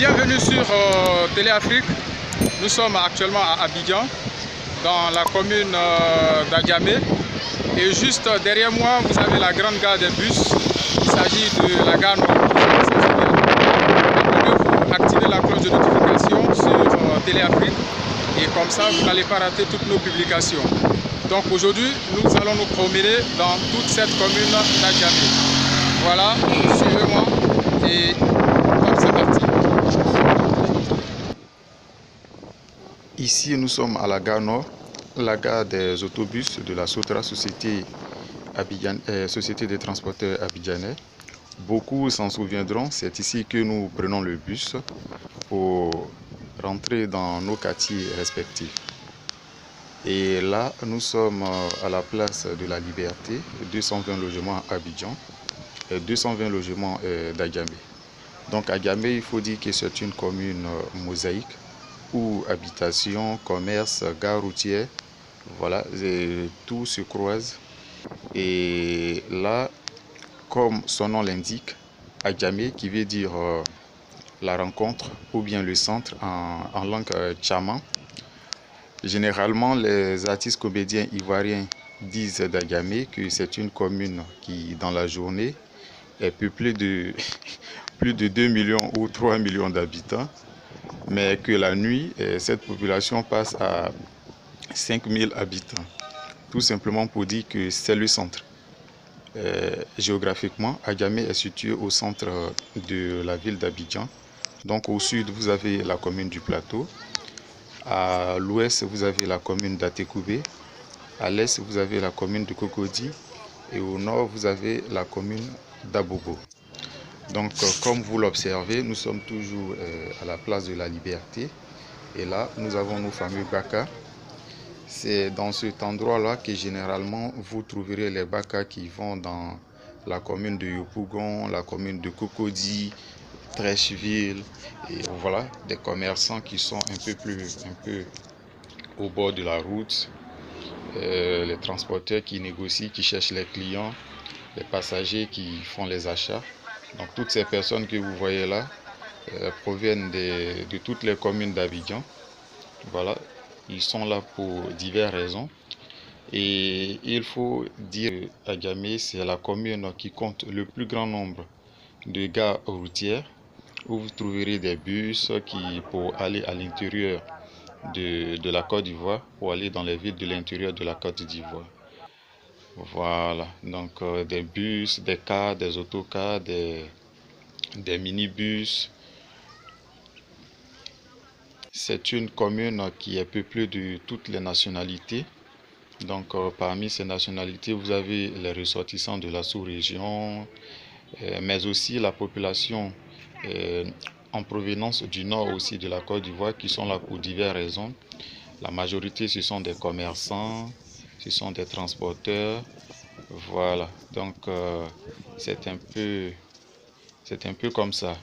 Bienvenue sur Télé Afrique. Nous sommes actuellement à Abidjan, dans la commune d'Adjamé. Et juste derrière moi, vous avez la grande gare des bus. Il s'agit de la gare Nord. Vous activez la cloche de notification sur Télé Afrique. Et comme ça, vous n'allez pas rater toutes nos publications. Donc aujourd'hui, nous allons nous promener dans toute cette commune d'Adjamé. Voilà, suivez-moi et hop, c'est parti. Ici, nous sommes à la gare Nord, la gare des autobus de la Sotra, société des transporteurs abidjanais. Beaucoup s'en souviendront, c'est ici que nous prenons le bus pour rentrer dans nos quartiers respectifs. Et là, nous sommes à la place de la Liberté, 220 logements à Abidjan et 220 logements d'Adjamé. Donc Adjamé, il faut dire que c'est une commune mosaïque où habitation, commerce, gare routière, voilà, tout se croise. Et là, comme son nom l'indique, Adjamé, qui veut dire la rencontre ou bien le centre en langue tchaman. Généralement, les artistes comédiens ivoiriens disent d'Adjamé que c'est une commune qui, dans la journée, est peuplée de plus de 2 millions ou 3 millions d'habitants, mais que la nuit, cette population passe à 5000 habitants. Tout simplement pour dire que c'est le centre. Géographiquement, Adjamé est situé au centre de la ville d'Abidjan. Donc au sud, vous avez la commune du Plateau. À l'ouest, vous avez la commune d'Atekoubé. À l'est, vous avez la commune de Cocody. Et au nord, vous avez la commune d'Abobo. Donc, comme vous l'observez, nous sommes toujours à la place de la Liberté. Et là, nous avons nos fameux Baka. C'est dans cet endroit-là que généralement, vous trouverez les Baka qui vont dans la commune de Yopougon, la commune de Cocody, Trècheville. Et voilà, des commerçants qui sont un peu au bord de la route. Les transporteurs qui négocient, qui cherchent les clients, les passagers qui font les achats. Donc toutes ces personnes que vous voyez là proviennent de toutes les communes d'Abidjan. Voilà, ils sont là pour diverses raisons. Et il faut dire qu'Adjamé, c'est la commune qui compte le plus grand nombre de gares routières où vous trouverez des bus qui, pour aller à l'intérieur de la Côte d'Ivoire, pour aller dans les villes de l'intérieur de la Côte d'Ivoire. Voilà, donc des bus, des cars, des autocars, des minibus. C'est une commune qui est peuplée de toutes les nationalités. Donc parmi ces nationalités, vous avez les ressortissants de la sous-région, mais aussi la population en provenance du nord aussi de la Côte d'Ivoire qui sont là pour diverses raisons. La majorité, ce sont des commerçants, ce sont des transporteurs. Voilà, donc c'est un peu comme ça.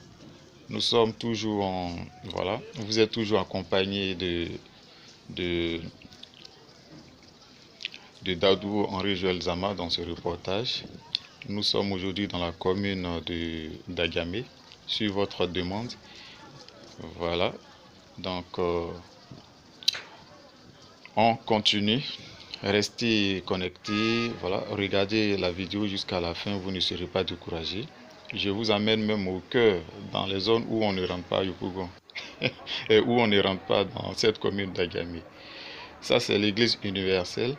Nous sommes toujours voilà, vous êtes toujours accompagné de Dadou Henri Joël Zama dans ce reportage. Nous sommes aujourd'hui dans la commune d'Adjamé, sur votre demande. Voilà, donc on continue. Restez connectés, voilà, regardez la vidéo jusqu'à la fin, vous ne serez pas découragés. Je vous amène même au cœur, dans les zones où on ne rentre pas à Yopougon et où on ne rentre pas dans cette commune d'Adjamé. Ça, c'est l'église universelle.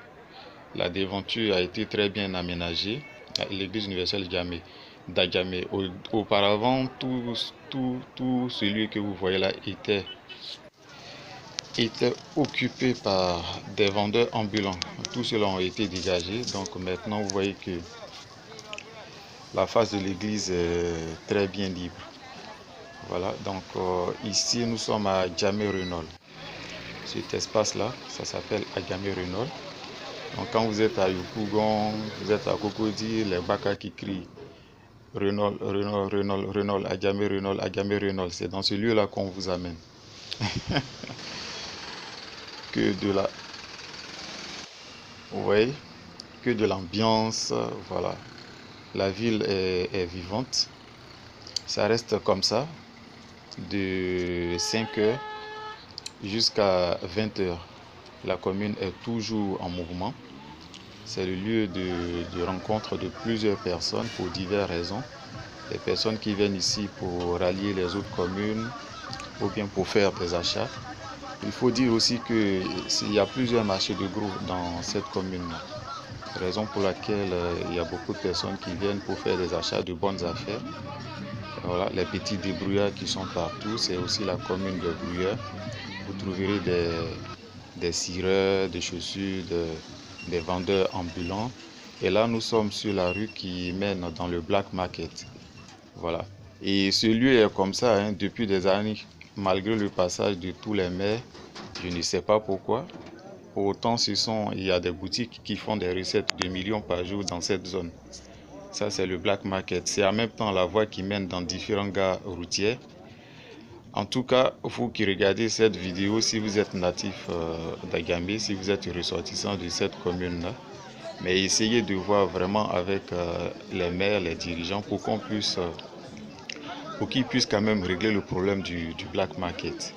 La devanture a été très bien aménagée, l'église universelle d'Adjamé. Auparavant, tout celui que vous voyez là était occupé par des vendeurs ambulants. Tout cela a été dégagé. Donc maintenant, vous voyez que la face de l'église est très bien libre. Voilà, donc ici, nous sommes à Adjamé-Renol. Cet espace-là, ça s'appelle Adjamé-Renol. Donc quand vous êtes à Yopougon, vous êtes à Cocody, les Baka qui crient Renol, Renol, Renol, Renol, Adjamé, Renol, Adjamé, Renol. C'est dans ce lieu-là qu'on vous amène. Que de la... Vous voyez, que de l'ambiance, voilà. La ville est vivante. Ça reste comme ça. de 5 h jusqu'à 20 h. La commune est toujours en mouvement. C'est le lieu de rencontre de plusieurs personnes pour diverses raisons. Les personnes qui viennent ici pour rallier les autres communes ou bien pour faire des achats. Il faut dire aussi qu'il y a plusieurs marchés de gros dans cette commune. Raison pour laquelle il y a beaucoup de personnes qui viennent pour faire des achats de bonnes affaires. Voilà, les petits débrouillards qui sont partout, c'est aussi la commune de Bruyères. Vous trouverez des cireurs, des chaussures, des vendeurs ambulants. Et là, nous sommes sur la rue qui mène dans le Black Market. Voilà. Et ce lieu est comme ça hein, depuis des années, malgré le passage de tous les maires. Je ne sais pas pourquoi. Pour autant, il y a des boutiques qui font des recettes de millions par jour dans cette zone. Ça, c'est le Black Market. C'est en même temps la voie qui mène dans différentes gares routières. En tout cas, vous qui regardez cette vidéo, si vous êtes natif d'Agamé, si vous êtes ressortissant de cette commune-là, mais essayez de voir vraiment avec les maires, les dirigeants, pour qu'ils puissent quand même régler le problème du Black Market.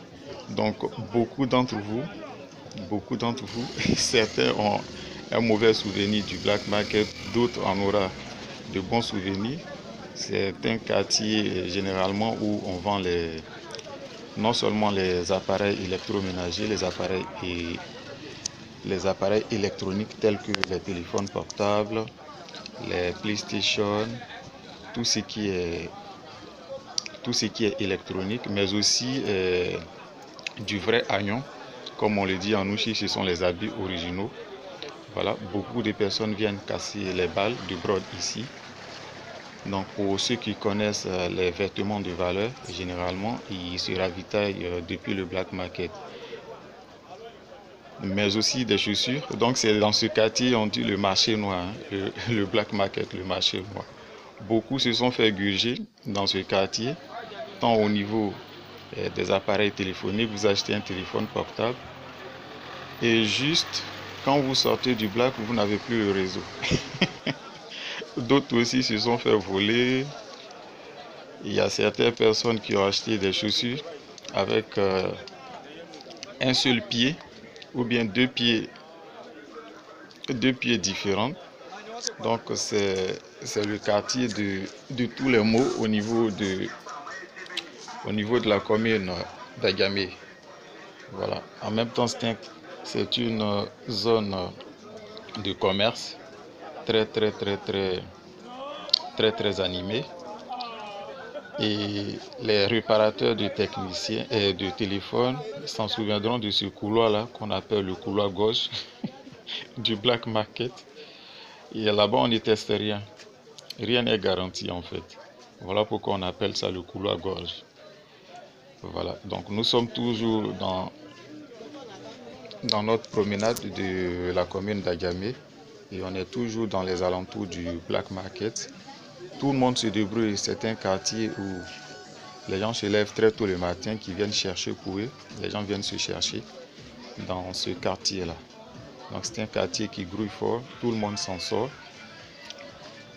Donc, beaucoup d'entre vous, certains ont un mauvais souvenir du Black Market, d'autres en auront de bons souvenirs. C'est un quartier généralement où on vend non seulement les appareils électroménagers, les appareils électroniques tels que les téléphones portables, les PlayStation, tout ce qui est électronique, mais aussi du vrai agnon, comme on le dit en Ouchi, ce sont les habits originaux. Voilà, beaucoup de personnes viennent casser les balles de brode ici. Donc pour ceux qui connaissent les vêtements de valeur, généralement, ils se ravitaillent depuis le Black Market. Mais aussi des chaussures. Donc c'est dans ce quartier, on dit le marché noir, hein, le Black Market, le marché noir. Beaucoup se sont fait gurger dans ce quartier, tant au niveau des appareils téléphoniques, vous achetez un téléphone portable et juste quand vous sortez du Black, vous n'avez plus le réseau. D'autres aussi se sont fait voler. Il y a certaines personnes qui ont acheté des chaussures avec un seul pied ou bien deux pieds différents. Donc c'est le quartier de tous les maux au niveau de la commune d'Agamé. Voilà. En même temps, c'est une zone de commerce très animée. Et les réparateurs de techniciens et de téléphones s'en souviendront de ce couloir-là qu'on appelle le couloir gauche du Black Market. Et là-bas, on ne teste rien. Rien n'est garanti en fait. Voilà pourquoi on appelle ça le couloir gorge. Voilà, donc nous sommes toujours dans notre promenade de la commune d'Agamé et on est toujours dans les alentours du Black Market. Tout le monde se débrouille, c'est un quartier où les gens se lèvent très tôt le matin, qui viennent chercher pour eux. Les gens viennent se chercher dans ce quartier-là. Donc c'est un quartier qui grouille fort, tout le monde s'en sort.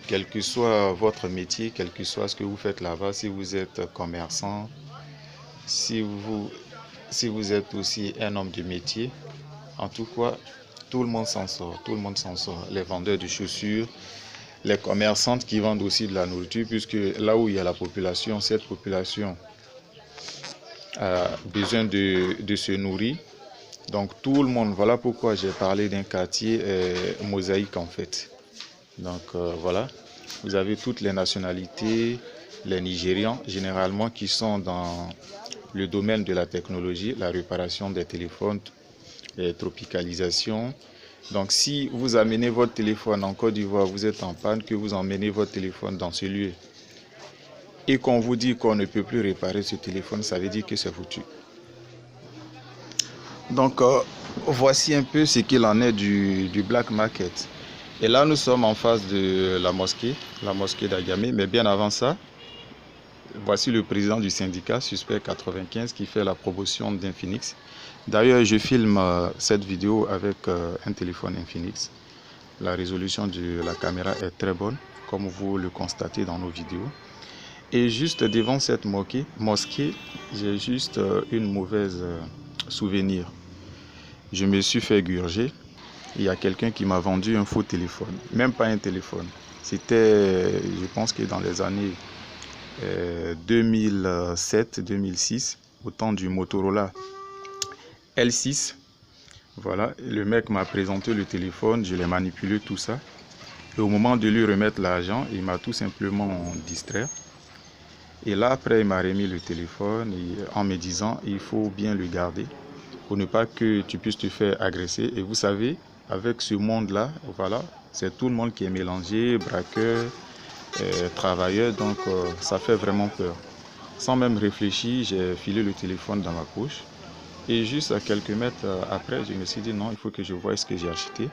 Quel que soit votre métier, quel que soit ce que vous faites là-bas, si vous êtes commerçant, si vous êtes aussi un homme de métier, en tout cas, tout le monde s'en sort, Les vendeurs de chaussures, les commerçantes qui vendent aussi de la nourriture, puisque là où il y a la population, cette population a besoin de se nourrir. Donc tout le monde, voilà pourquoi j'ai parlé d'un quartier mosaïque en fait. Donc voilà, vous avez toutes les nationalités, les Nigérians généralement qui sont dans le domaine de la technologie, la réparation des téléphones, les tropicalisations. Donc si vous amenez votre téléphone en Côte d'Ivoire, vous êtes en panne, que vous emmenez votre téléphone dans ce lieu et qu'on vous dit qu'on ne peut plus réparer ce téléphone, ça veut dire que c'est foutu. Donc voici un peu ce qu'il en est du Black Market. Et là nous sommes en face de la mosquée d'Agamé, mais bien avant ça, voici le président du syndicat Suspect 95 qui fait la promotion d'Infinix. D'ailleurs, je filme cette vidéo avec un téléphone Infinix. La résolution de la caméra est très bonne, comme vous le constatez dans nos vidéos. Et juste devant cette mosquée, j'ai juste une mauvaise souvenir. Je me suis fait égorger. Il y a quelqu'un qui m'a vendu un faux téléphone. Même pas un téléphone. C'était, je pense que dans les années 2007-2006, au temps du Motorola L6. Voilà, le mec m'a présenté le téléphone, je l'ai manipulé, tout ça. Et au moment de lui remettre l'argent, il m'a tout simplement distrait. Et là, après, il m'a remis le téléphone en me disant, il faut bien le garder pour ne pas que tu puisses te faire agresser. Et vous savez, avec ce monde-là, voilà, c'est tout le monde qui est mélangé, braqueur, travailleur, donc ça fait vraiment peur. Sans même réfléchir, j'ai filé le téléphone dans ma poche. Et juste à quelques mètres après, je me suis dit non, il faut que je voie ce que j'ai acheté.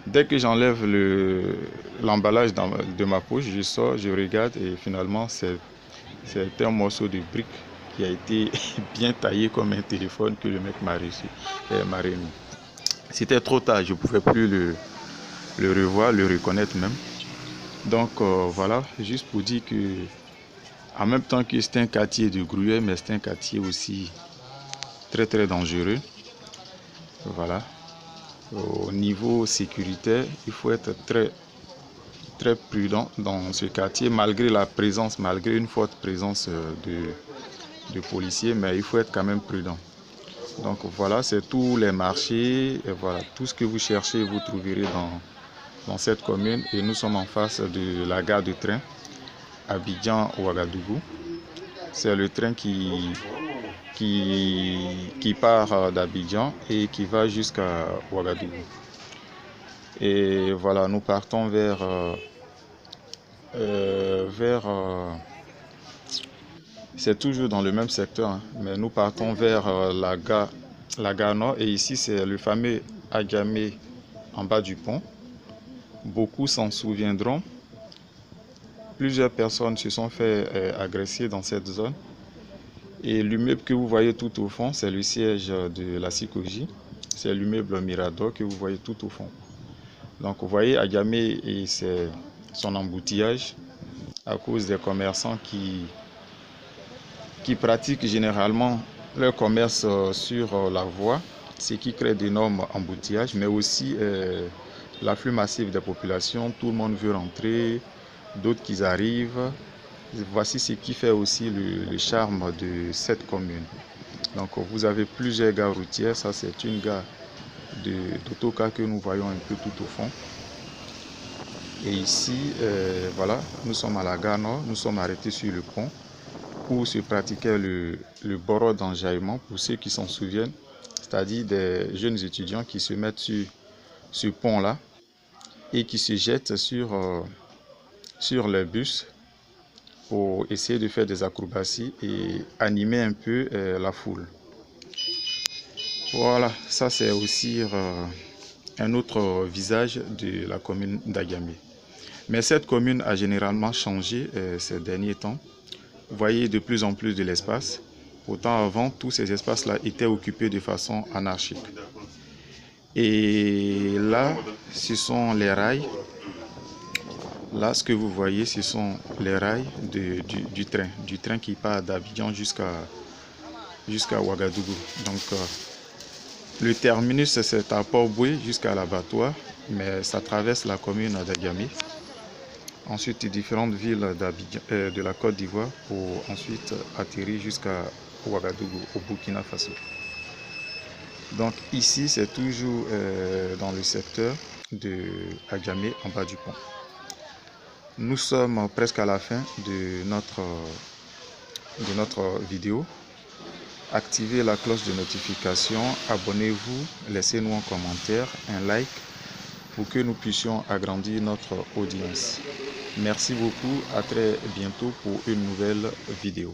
Dès que j'enlève l'emballage de ma poche, je sors, je regarde et finalement c'est un morceau de brique qui a été bien taillé comme un téléphone que le mec m'a remis. C'était trop tard, je ne pouvais plus le revoir, le reconnaître même. Donc voilà, juste pour dire que en même temps que c'est un quartier de Grouillet, mais c'est un quartier aussi très dangereux. Voilà. Au niveau sécuritaire, il faut être très prudent dans ce quartier, malgré une forte présence de policiers, mais il faut être quand même prudent. Donc voilà, c'est tous les marchés, et voilà, tout ce que vous cherchez, vous trouverez dans cette commune. Et nous sommes en face de la gare de train Abidjan-Ouagadougou. C'est le train qui part d'Abidjan et qui va jusqu'à Ouagadougou. Et voilà, nous partons c'est toujours dans le même secteur, hein, mais nous partons vers la gare nord. Et ici, c'est le fameux Adjamé en bas du pont. Beaucoup s'en souviendront. Plusieurs personnes se sont fait agresser dans cette zone. Et l'immeuble que vous voyez tout au fond, c'est le siège de la Sikoji. C'est l'immeuble Mirador que vous voyez tout au fond. Donc vous voyez, Adjamé et son embouteillage à cause des commerçants qui pratiquent généralement leur commerce sur la voie, ce qui crée d'énormes embouteillages, mais aussi l'afflux massif des populations. Tout le monde veut rentrer, d'autres qui arrivent. Voici ce qui fait aussi le charme de cette commune. Donc vous avez plusieurs gares routières. Ça, c'est une gare d'autocar que nous voyons un peu tout au fond. Et ici, voilà, nous sommes à la gare nord, nous sommes arrêtés sur le pont où se pratiquait le boro d'enjaillement, pour ceux qui s'en souviennent, c'est-à-dire des jeunes étudiants qui se mettent sur ce pont-là et qui se jettent sur les bus pour essayer de faire des acrobaties et animer un peu la foule. Voilà, ça c'est aussi un autre visage de la commune d'Adjamé. Mais cette commune a généralement changé ces derniers temps. Vous voyez de plus en plus de l'espace. Pourtant, avant, tous ces espaces-là étaient occupés de façon anarchique. Et là, ce sont les rails. Là, ce que vous voyez, ce sont les rails du train qui part d'Abidjan jusqu'à Ouagadougou. Donc, le terminus, c'est à Port-Boué jusqu'à l'abattoir, mais ça traverse la commune d'Adjamé. Ensuite, différentes villes de la Côte d'Ivoire pour ensuite atterrir jusqu'à Ouagadougou, au Burkina Faso. Donc ici, c'est toujours dans le secteur de Adjamé, en bas du pont. Nous sommes presque à la fin de notre vidéo. Activez la cloche de notification, abonnez-vous, laissez-nous un commentaire, un like pour que nous puissions agrandir notre audience. Merci beaucoup, à très bientôt pour une nouvelle vidéo.